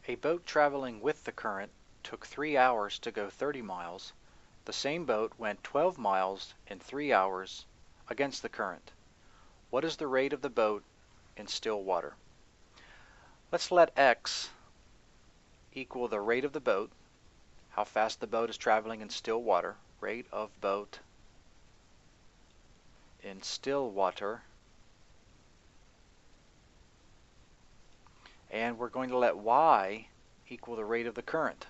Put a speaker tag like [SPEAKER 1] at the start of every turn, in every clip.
[SPEAKER 1] A boat traveling with the current took 3 hours to go 30 miles. The same boat went 12 miles in 3 hours against the current. What is the rate of the boat in still water? Let's let x equal the rate of the boat, how fast the boat is traveling in still water, rate of boat in still water, and we're going to let y equal the rate of the current.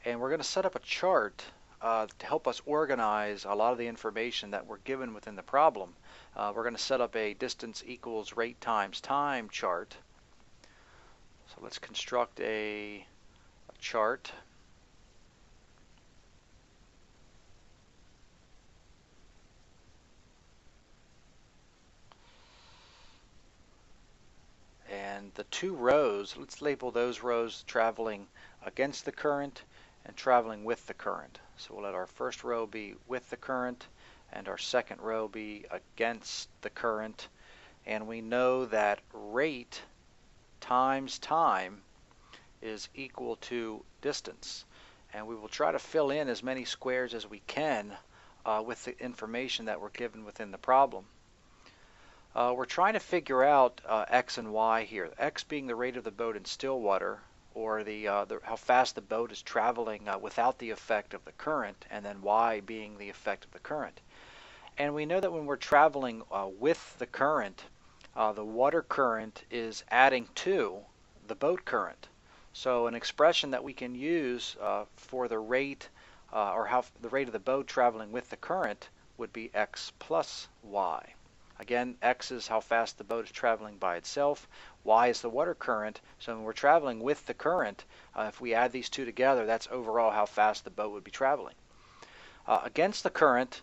[SPEAKER 1] And we're going to set up a chart to help us organize a lot of the information that we're given within the problem. We're going to set up a distance equals rate times time chart. So let's construct a chart. And the two rows, let's label those rows traveling against the current and traveling with the current. So we'll let our first row be with the current and our second row be against the current. And we know that rate times time is equal to distance. And we will try to fill in as many squares as we can with the information that we're given within the problem. We're trying to figure out x and y here. X being the rate of the boat in still water, or how fast the boat is traveling without the effect of the current, and then y being the effect of the current. And we know that when we're traveling with the current, the water current is adding to the boat current. So an expression that we can use for the rate or how the rate of the boat traveling with the current would be x plus y. Again, x is how fast the boat is traveling by itself. Y is the water current. So when we're traveling with the current, if we add these two together, that's overall how fast the boat would be traveling. Against the current,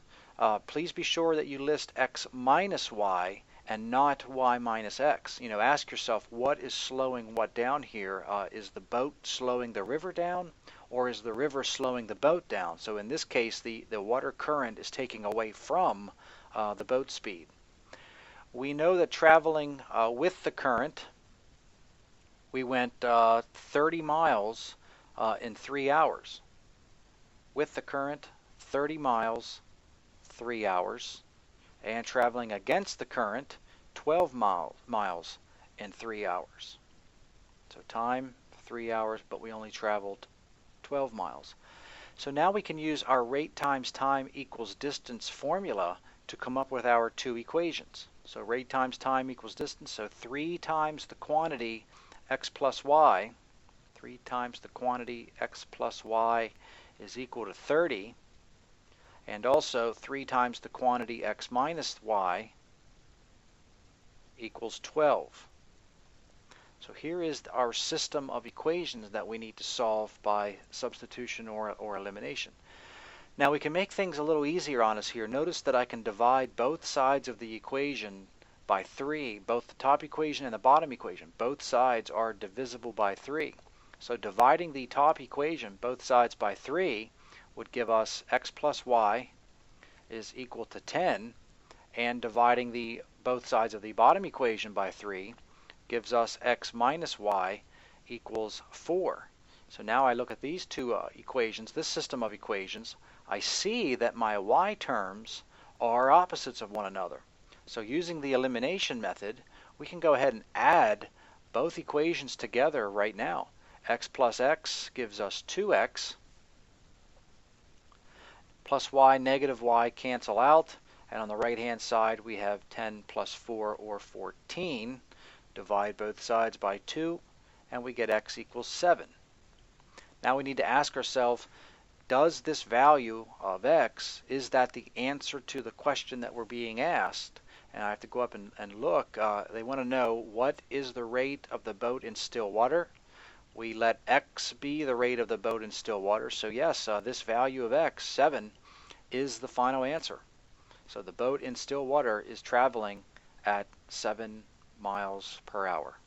[SPEAKER 1] please be sure that you list x minus y and not y minus x. You know, ask yourself, what is slowing what down here? Is the boat slowing the river down, or is the river slowing the boat down? So in this case, the water current is taking away from the boat speed. We know that traveling with the current, we went 30 miles in 3 hours. With the current, 30 miles, 3 hours. And traveling against the current, 12 miles in 3 hours. So time, 3 hours, but we only traveled 12 miles. So now we can use our rate times time equals distance formula to come up with our two equations. So rate times time equals distance, so 3 times the quantity x plus y, 3 times the quantity x plus y is equal to 30, and also 3 times the quantity x minus y equals 12. So here is our system of equations that we need to solve by substitution or elimination. Now we can make things a little easier on us here. Notice that I can divide both sides of the equation by 3, both the top equation and the bottom equation. Both sides are divisible by 3. So dividing the top equation, both sides by 3, would give us x plus y is equal to 10, and dividing both sides of the bottom equation by 3 gives us x minus y equals 4. So now I look at these two equations, this system of equations, I see that my y terms are opposites of one another. So using the elimination method, we can go ahead and add both equations together right now. X plus x gives us 2x, plus y, negative y cancel out, and on the right hand side we have 10 plus 4 or 14. Divide both sides by 2 and we get x equals 7. Now we need to ask ourselves, does this value of x, is that the answer to the question that we're being asked? And I have to go up and look. They want to know, what is the rate of the boat in still water? We let x be the rate of the boat in still water. So yes, this value of x, 7, is the final answer. So the boat in still water is traveling at 7 miles per hour.